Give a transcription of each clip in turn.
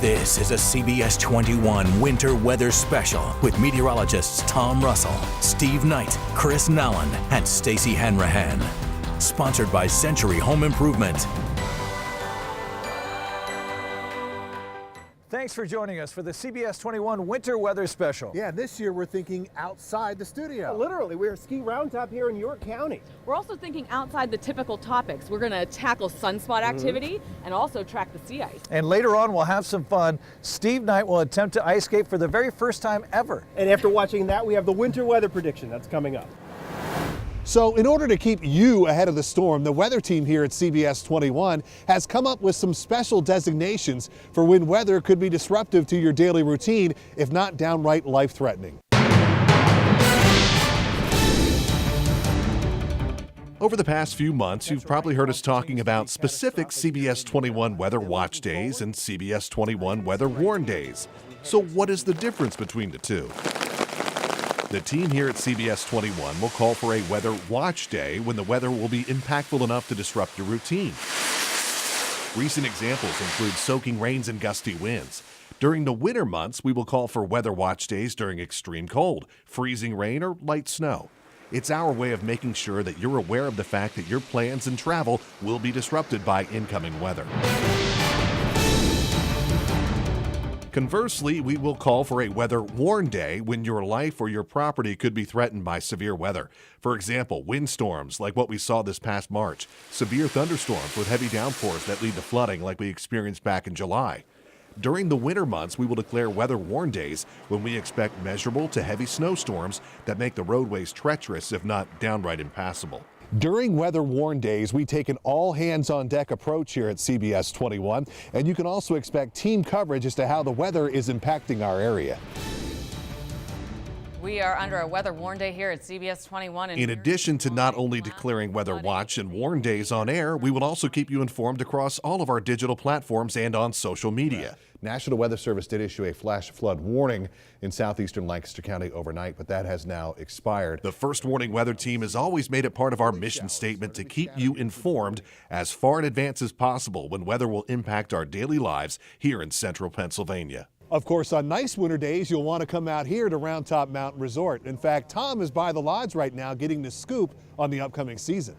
This is a CBS 21 winter weather special with meteorologists Tom Russell, Steve Knight, Chris Nallen, and Stacey Hanrahan. Sponsored by Century Home Improvement. Thanks for joining us for the CBS 21 Winter Weather Special. Yeah, this year we're thinking outside the studio. Literally, we're Ski Roundtop here in York County. We're also thinking outside the typical topics. We're going to tackle sunspot activity and also track the sea ice. And later on, we'll have some fun. Steve Knight will attempt to ice skate for the very first time ever. And after watching that, we have the winter weather prediction that's coming up. So in order to keep you ahead of the storm, the weather team here at CBS 21 has come up with some special designations for when weather could be disruptive to your daily routine, if not downright life-threatening. Over the past few months, you've probably heard us talking about specific CBS 21 Weather Watch Days and CBS 21 Weather Warn Days. So what is the difference between the two? The team here at CBS 21 will call for a Weather Watch Day when the weather will be impactful enough to disrupt your routine. Recent examples include soaking rains and gusty winds. During the winter months, we will call for Weather Watch Days during extreme cold, freezing rain, or light snow. It's our way of making sure that you're aware of the fact that your plans and travel will be disrupted by incoming weather. Conversely, we will call for a Weather Warn Day when your life or your property could be threatened by severe weather. For example, windstorms like what we saw this past March, severe thunderstorms with heavy downpours that lead to flooding like we experienced back in July. During the winter months, we will declare Weather Warn Days when we expect measurable to heavy snowstorms that make the roadways treacherous, if not downright impassable. During Weather Warn Days, we take an all-hands-on-deck approach here at CBS 21, and you can also expect team coverage as to how the weather is impacting our area. We are under a weather warn day here at CBS 21. In addition to not only declaring Weather Watch and Warn Days on air, we will also keep you informed across all of our digital platforms and on social media. National Weather Service did issue a flash flood warning in southeastern Lancaster County overnight, but that has now expired. The First Warning Weather Team has always made it part of our mission statement to keep you informed as far in advance as possible when weather will impact our daily lives here in central Pennsylvania. Of course, on nice winter days, you'll want to come out here to Round Top Mountain Resort. In fact, Tom is by the lodge right now getting the scoop on the upcoming season.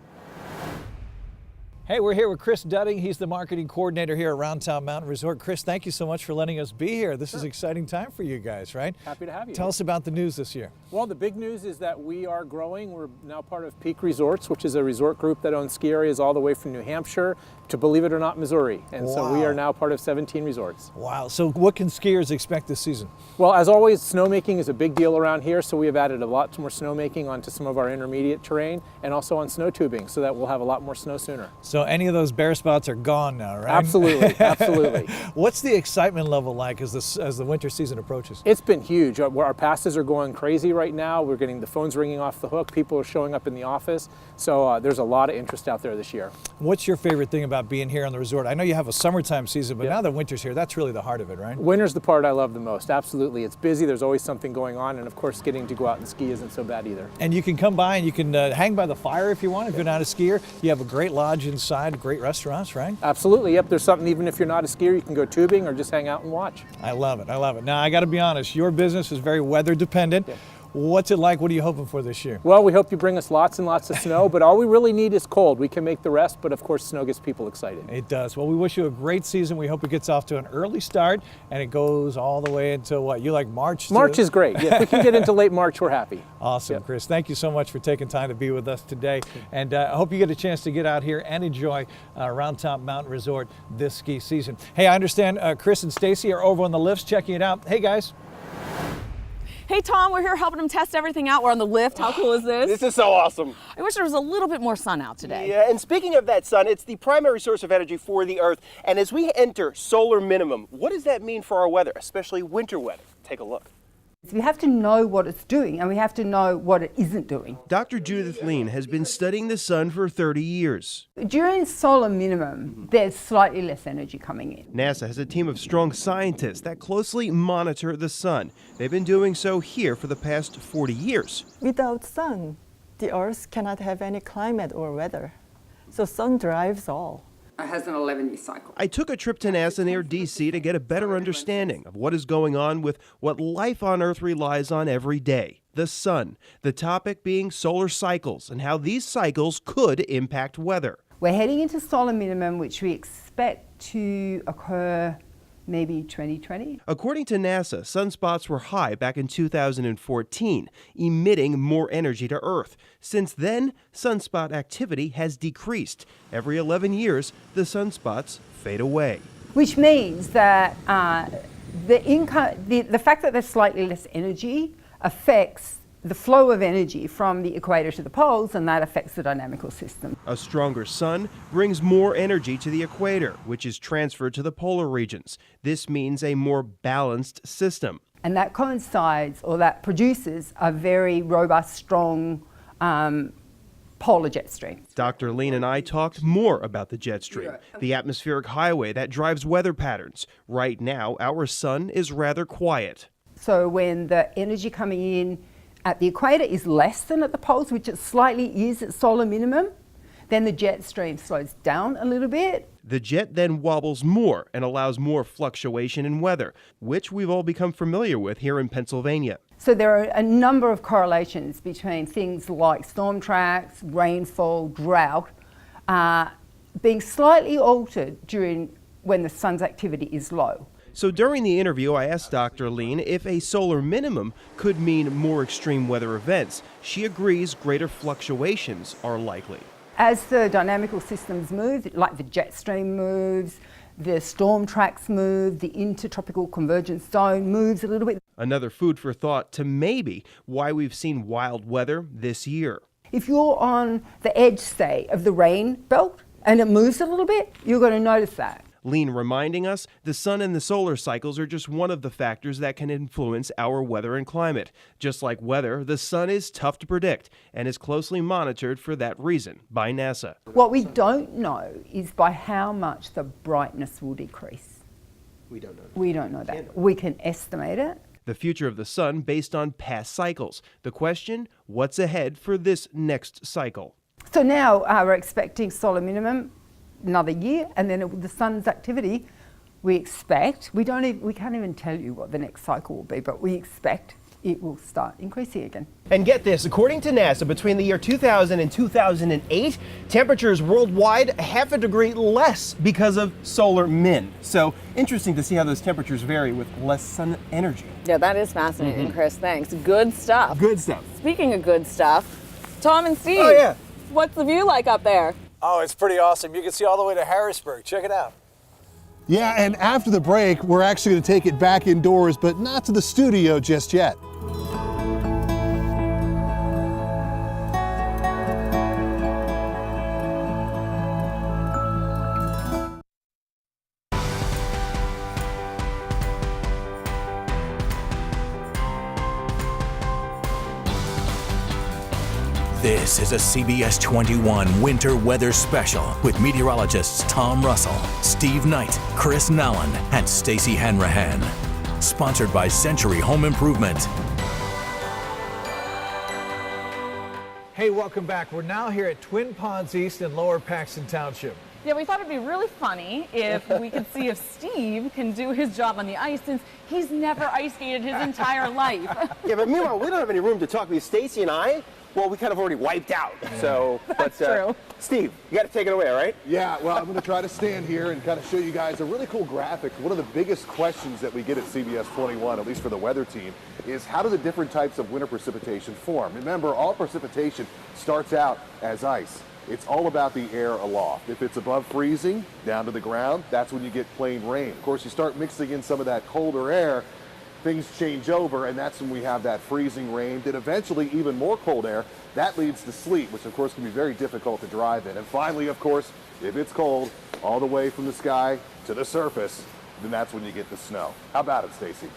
Hey, we're here with Chris Dudding. He's the marketing coordinator here at Round Top Mountain Resort. Chris, thank you so much for letting us be here. This is an exciting time for you guys, right? Happy to have you. Tell us about the news this year. Well, the big news is that we are growing. We're now part of Peak Resorts, which is a resort group that owns ski areas all the way from New Hampshire to, believe it or not, Missouri. And so we are now part of 17 resorts. Wow. So what can skiers expect this season? Well, as always, snowmaking is a big deal around here, so we have added a lot more snowmaking onto some of our intermediate terrain and also on snow tubing so that we'll have a lot more snow sooner. So any of those bare spots are gone now, right? Absolutely, absolutely. What's the excitement level like as the winter season approaches? It's been huge. Our passes are going crazy right now. We're getting the phones ringing off the hook. People are showing up in the office. So there's a lot of interest out there this year. What's your favorite thing about being here on the resort? I know you have a summertime season, but now that winter's here, that's really the heart of it, right? Winter's the part I love the most. Absolutely. It's busy. There's always something going on. And of course, getting to go out and ski isn't so bad either. And you can come by and you can hang by the fire if you want. If you're not a skier, you have a great lodge inside, great restaurants, right? Absolutely. Yep. There's something, even if you're not a skier, you can go tubing or just hang out and watch. I love it. I love it. Now, I got to be honest, your business is very weather dependent. Yeah. What's it like? What are you hoping for this year? Well, we hope you bring us lots and lots of snow, but all we really need is cold. We can make the rest, but of course, snow gets people excited. It does. Well, we wish you a great season. We hope it gets off to an early start and it goes all the way until what? You like March? March is great. Yeah, if we can get into late March, we're happy. Awesome, Yep. Chris. Thank you so much for taking time to be with us today. And I hope you get a chance to get out here and enjoy Round Top Mountain Resort this ski season. Hey, I understand Chris and Stacey are over on the lifts checking it out. Hey, guys. Hey, Tom, we're here helping them test everything out. We're on the lift. How cool is this? This is so awesome. I wish there was a little bit more sun out today. Yeah, and speaking of that sun, it's the primary source of energy for the Earth. And as we enter solar minimum, what does that mean for our weather, especially winter weather? Take a look. We have to know what it's doing, and we have to know what it isn't doing. Dr. Judith Lean has been studying the sun for 30 years. During solar minimum, there's slightly less energy coming in. NASA has a team of strong scientists that closely monitor the sun. They've been doing so here for the past 40 years. Without sun, the Earth cannot have any climate or weather. So sun drives all. It has an 11-year cycle. I took a trip to NASA near DC to get a better understanding of what is going on with what life on Earth relies on every day, the sun. The topic being solar cycles and how these cycles could impact weather. We're heading into solar minimum, which we expect to occur maybe 2020. According to NASA, sunspots were high back in 2014, emitting more energy to Earth. Since then, sunspot activity has decreased. Every 11 years, the sunspots fade away. Which means that the fact that there's slightly less energy affects the flow of energy from the equator to the poles, and that affects the dynamical system. A stronger sun brings more energy to the equator, which is transferred to the polar regions. This means a more balanced system. And that coincides, or that produces, a very robust, strong polar jet stream. Dr. Lean and I talked more about the jet stream, the atmospheric highway that drives weather patterns. Right now, our sun is rather quiet. So when the energy coming in at the equator is less than at the poles, which it slightly is at solar minimum, then the jet stream slows down a little bit. The jet then wobbles more and allows more fluctuation in weather, which we've all become familiar with here in Pennsylvania. So there are a number of correlations between things like storm tracks, rainfall, drought, being slightly altered when the sun's activity is low. So during the interview, I asked Dr. Lean if a solar minimum could mean more extreme weather events. She agrees greater fluctuations are likely. As the dynamical systems move, like the jet stream moves, the storm tracks move, the intertropical convergence zone moves a little bit. Another food for thought to maybe why we've seen wild weather this year. If you're on the edge, say, of the rain belt and it moves a little bit, you're going to notice that. Lean reminding us the sun and the solar cycles are just one of the factors that can influence our weather and climate. Just like weather, the sun is tough to predict and is closely monitored for that reason by NASA. What we don't know is by how much the brightness will decrease. We don't know. We don't know that. We can estimate it. The future of the sun based on past cycles. The question, what's ahead for this next cycle? So now we're expecting solar minimum another year, and then the sun's activity, we expect, we can't even tell you what the next cycle will be, but we expect it will start increasing again. And get this, according to NASA, between the year 2000 and 2008, temperatures worldwide half a degree less because of solar min. So interesting to see how those temperatures vary with less sun energy. Yeah, that is fascinating, Chris. Thanks. Good stuff. Good stuff. Speaking of good stuff, Tom and Steve. Oh, yeah. What's the view like up there? Oh, it's pretty awesome. You can see all the way to Harrisburg. Check it out. Yeah, and after the break, we're actually going to take it back indoors, but not to the studio just yet. This is a CBS 21 winter weather special with meteorologists Tom Russell, Steve Knight, Chris Nallen, and Stacey Hanrahan. Sponsored by Century Home Improvement. Hey, welcome back. We're now here at Twin Ponds East in Lower Paxton Township. Yeah, we thought it'd be really funny if we could see if Steve can do his job on the ice, since he's never ice skated his entire life. Yeah, but meanwhile, we don't have any room to talk because Stacey and I, well, we kind of already wiped out. So, That's true. Steve, you got to take it away, all right? Yeah, well, I'm going to try to stand here and kind of show you guys a really cool graphic. One of the biggest questions that we get at CBS 21, at least for the weather team, is how do the different types of winter precipitation form? Remember, all precipitation starts out as ice. It's all about the air aloft. If it's above freezing, down to the ground, that's when you get plain rain. Of course, you start mixing in some of that colder air, things change over, and that's when we have that freezing rain, then eventually even more cold air. That leads to sleet, which of course can be very difficult to drive in. And finally, of course, if it's cold, all the way from the sky to the surface, then that's when you get the snow. How about it, Stacey?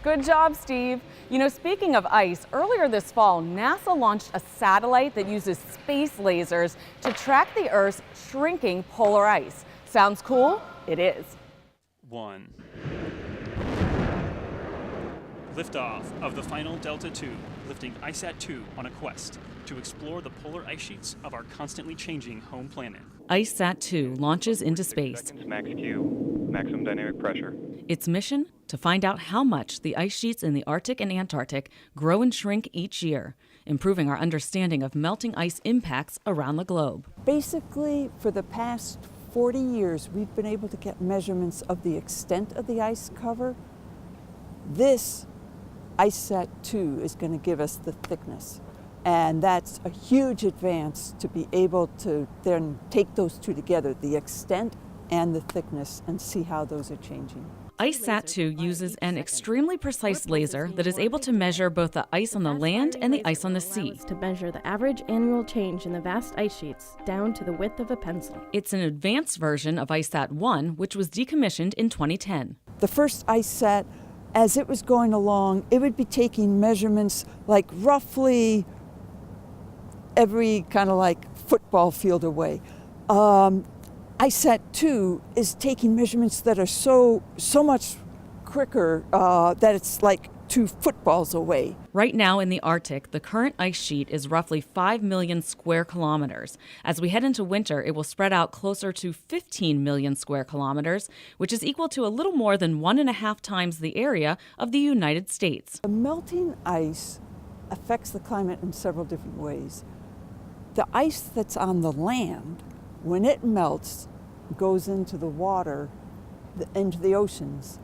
Good job, Steve. You know, speaking of ice, earlier this fall, NASA launched a satellite that uses space lasers to track the Earth's shrinking polar ice. Sounds cool? It is. 1, Liftoff of the final Delta II, lifting ICESat-2 on a quest to explore the polar ice sheets of our constantly changing home planet. ICESat-2 launches into space. Max Q, maximum dynamic pressure. Its mission? To find out how much the ice sheets in the Arctic and Antarctic grow and shrink each year, improving our understanding of melting ice impacts around the globe. Basically, for the past 40 years, we've been able to get measurements of the extent of the ice cover. This ICESat-2 is going to give us the thickness. And that's a huge advance to be able to then take those two together, the extent and the thickness, and see how those are changing. ICESat-2 uses an extremely precise laser that is able to measure both the ice on the land and the ice on the sea. To measure the average annual change in the vast ice sheets down to the width of a pencil. It's an advanced version of ICESat-1, which was decommissioned in 2010. The first ICESat, as it was going along, it would be taking measurements like roughly every kind of like football field away. ICESat-2 is taking measurements that are so much quicker that it's like 2 footballs away. Right now in the Arctic, the current ice sheet is roughly 5 million square kilometers. As we head into winter, it will spread out closer to 15 million square kilometers, which is equal to a little more than 1.5 times the area of the United States. The melting ice affects the climate in several different ways. The ice that's on the land, when it melts, goes into the water, into the oceans,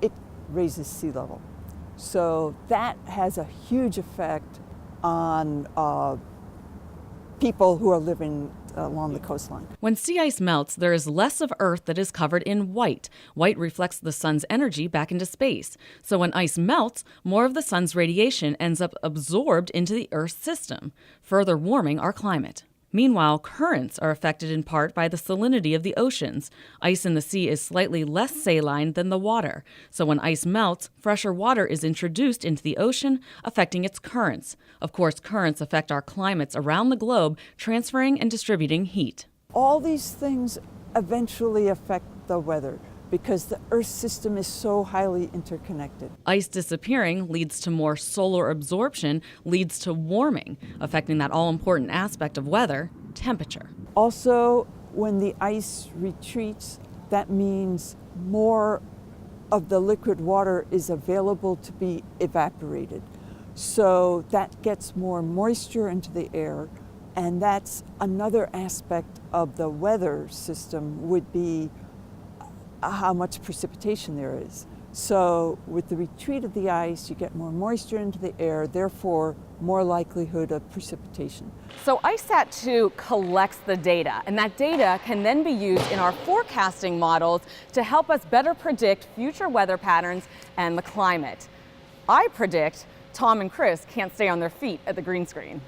it raises sea level. So that has a huge effect on people who are living along the coastline. When sea ice melts, there is less of Earth that is covered in white. White reflects the sun's energy back into space. So when ice melts, more of the sun's radiation ends up absorbed into the Earth's system, further warming our climate. Meanwhile, currents are affected in part by the salinity of the oceans. Ice in the sea is slightly less saline than the water. So when ice melts, fresher water is introduced into the ocean, affecting its currents. Of course, currents affect our climates around the globe, transferring and distributing heat. All these things eventually affect the weather, because the Earth system is so highly interconnected. Ice disappearing leads to more solar absorption, leads to warming, affecting that all-important aspect of weather, temperature. Also, when the ice retreats, that means more of the liquid water is available to be evaporated. So that gets more moisture into the air, and that's another aspect of the weather system would be how much precipitation there is. So with the retreat of the ice, you get more moisture into the air, therefore more likelihood of precipitation. So ICESat-2 collects the data, and that data can then be used in our forecasting models to help us better predict future weather patterns and the climate. I predict Tom and Chris can't stay on their feet at the green screen.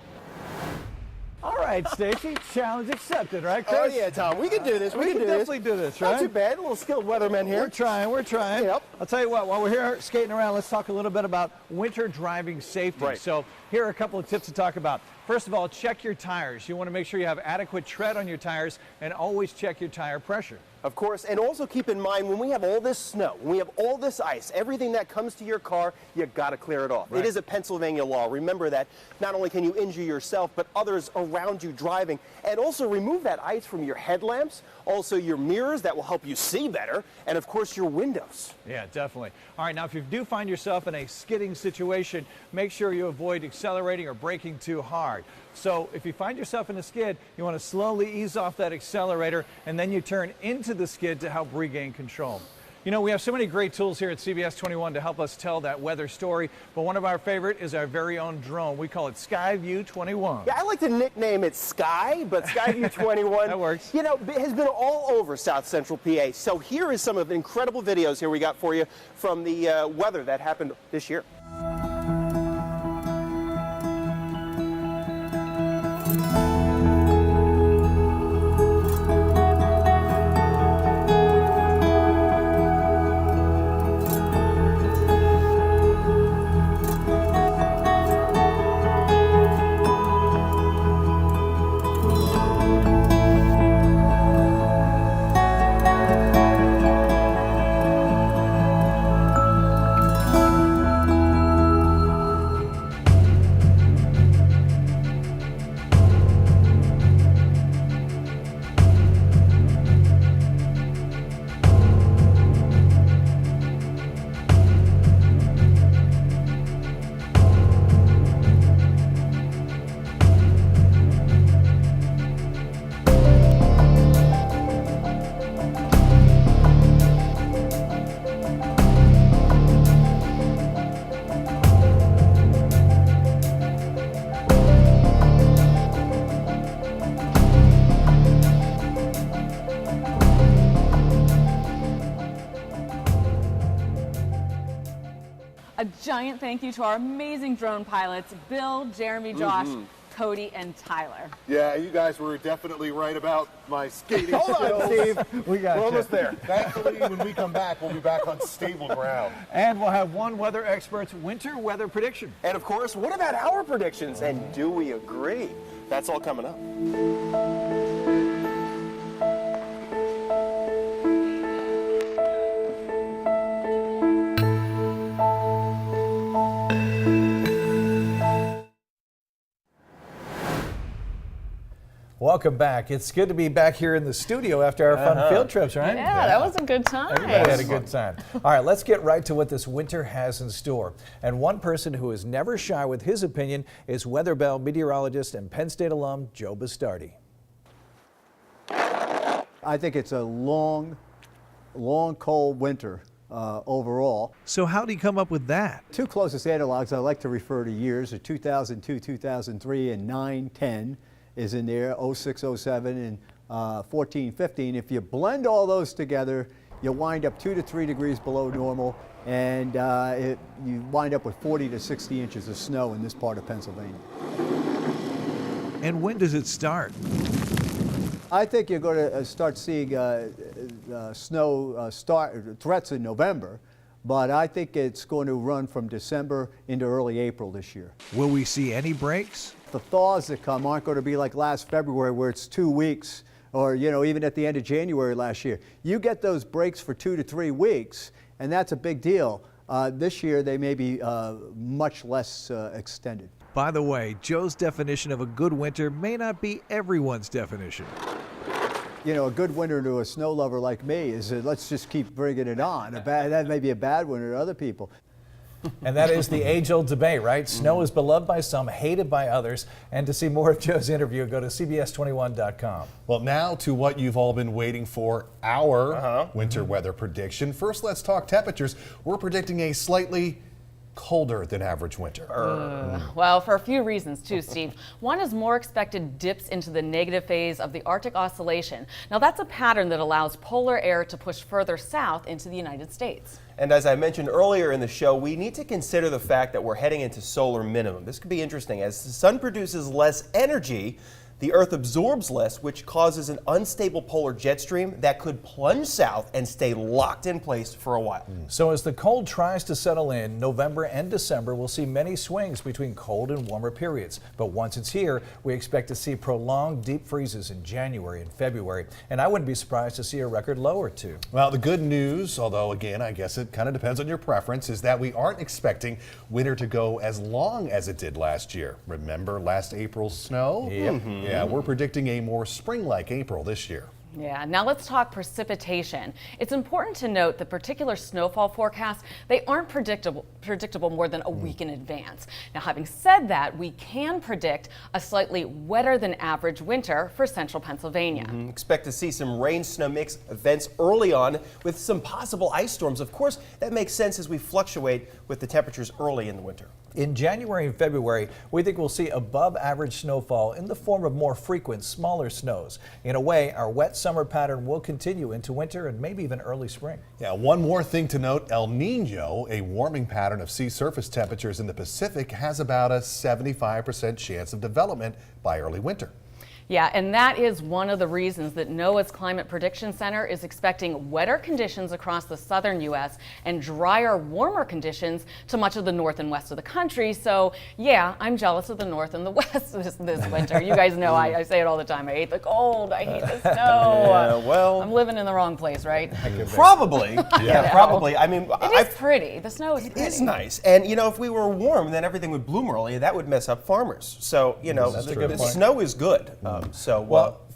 All right, Stacy, challenge accepted, right, Chris? Oh yeah, Tom, we can do this. We can definitely do this, right? Not too bad. A little skilled weatherman here. We're trying. Yep. I'll tell you what, while we're here skating around, let's talk a little bit about winter driving safety. Right. So here are a couple of tips to talk about. First of all, check your tires. You want to make sure you have adequate tread on your tires, and always check your tire pressure. Of course, and also keep in mind, when we have all this snow, when we have all this ice, everything that comes to your car, you got to clear it off. Right. It is a Pennsylvania law. Remember that not only can you injure yourself, but others around you driving. And also remove that ice from your headlamps, also your mirrors, that will help you see better, and of course your windows. Yeah, definitely. All right, now if you do find yourself in a skidding situation, make sure you avoid accelerating or braking too hard. So if you find yourself in a skid, you want to slowly ease off that accelerator, and then you turn into the skid to help regain control. You know, we have so many great tools here at CBS 21 to help us tell that weather story, but one of our favorite is our very own drone. We call it Skyview 21. Yeah, I like to nickname it Sky, but Skyview 21, that works. You know, has been all over South Central PA. So here is some of the incredible videos here we got for you from the weather that happened this year. giant thank you to our amazing drone pilots, Bill, Jeremy, Josh, Cody, and Tyler. Yeah, you guys were definitely right about my skating Hold on, skills. Steve. We got We're you. almost there. Thankfully, when we come back, we'll be back on stable ground. And we'll have one weather expert's winter weather prediction. And of course, what about our predictions? And do we agree? That's all coming up. Welcome back. It's good to be back here in the studio after our fun field trips, right? Yeah, that was a good time. Everybody had a good time. All right, let's get right to what this winter has in store. And one person who is never shy with his opinion is Weather Bell meteorologist and Penn State alum Joe Bastardi. I think it's a long, cold winter overall. So how do you come up with that? Two closest analogs I like to refer to years are 2002, 2003, and 9, 10 is in there, 06, 07, and 14, 15. If you blend all those together, you wind up 2 to 3 degrees below normal, and you wind up with 40 to 60 inches of snow in this part of Pennsylvania. And when does it start? I think you're going to start seeing snow threats in November, but I think it's going to run from December into early April this year. Will we see any breaks? The thaws that come aren't going to be like last February where it's 2 weeks, or even at the end of January last year. You get those breaks for 2 to 3 weeks, and that's a big deal. This year they may be much less extended. By the way, Joe's definition of a good winter may not be everyone's definition. A good winter to a snow lover like me is let's just keep bringing it on. That may be a bad winter to other people. And that is the age-old debate, right? Snow is beloved by some, hated by others. And to see more of Joe's interview, go to CBS21.com. Well, now to what you've all been waiting for, our winter weather prediction. First, let's talk temperatures. We're predicting a slightly colder than average winter. Well, for a few reasons too, Steve. One is more expected dips into the negative phase of the Arctic Oscillation. Now that's a pattern that allows polar air to push further south into the United States. And as I mentioned earlier in the show, we need to consider the fact that we're heading into solar minimum. This could be interesting. As the sun produces less energy, the Earth absorbs less, which causes an unstable polar jet stream that could plunge south and stay locked in place for a while. So as the cold tries to settle in, November and December will see many swings between cold and warmer periods. But once it's here, we expect to see prolonged deep freezes in January and February. And I wouldn't be surprised to see a record low or two. Well, the good news, although again, I guess it kind of depends on your preference, is that we aren't expecting winter to go as long as it did last year. Remember last April's snow? Yep. Yeah, we're predicting a more spring-like April this year. Yeah, now let's talk precipitation. It's important to note that particular snowfall forecasts, they aren't predictable more than a week in advance. Now, having said that, we can predict a slightly wetter than average winter for central Pennsylvania. Expect to see some rain-snow mix events early on with some possible ice storms. Of course, that makes sense as we fluctuate with the temperatures early in the winter. In January and February, we think we'll see above average snowfall in the form of more frequent, smaller snows. In a way, our wet summer pattern will continue into winter and maybe even early spring. Yeah, one more thing to note, El Nino, a warming pattern of sea surface temperatures in the Pacific, has about a 75% chance of development by early winter. Yeah, and that is one of the reasons that NOAA's Climate Prediction Center is expecting wetter conditions across the southern U.S. and drier, warmer conditions to much of the north and west of the country. So, yeah, I'm jealous of the north and the west this winter. You guys know I say it all the time. I hate the cold. I hate the snow. Yeah, well, I'm living in the wrong place, right? Probably. Yeah, probably. I mean, it is pretty. The snow is pretty. It is nice. And, if we were warm, then everything would bloom early. That would mess up farmers. So, the snow is good.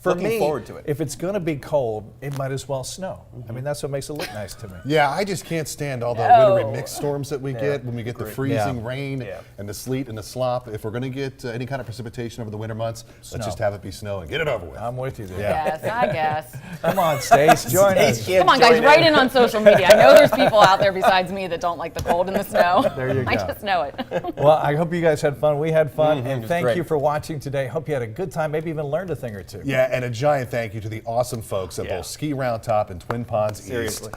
For looking me, forward to it. If it's going to be cold, it might as well snow. I mean, that's what makes it look nice to me. Yeah, I just can't stand all the wintry mixed storms that we get when we get the freezing rain and the sleet and the slop. If we're going to get any kind of precipitation over the winter months, let's just have it be snow and get it over with. I'm with you there. Yes, I guess. Come on, Stace, join us. Come on, guys, write in on social media. I know there's people out there besides me that don't like the cold and the snow. There you go. I just know it. Well, I hope you guys had fun. We had fun, and thank you for watching today. Hope you had a good time, maybe even learned a thing or two. Yeah, and a giant thank you to the awesome folks at both Ski Round Top and Twin Ponds East. Seriously.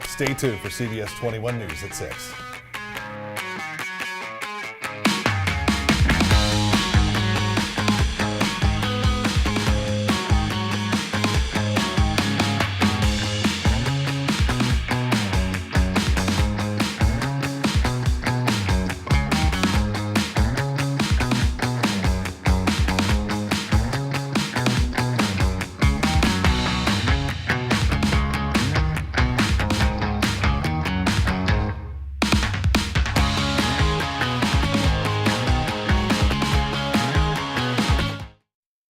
Stay tuned for CBS 21 News at 6.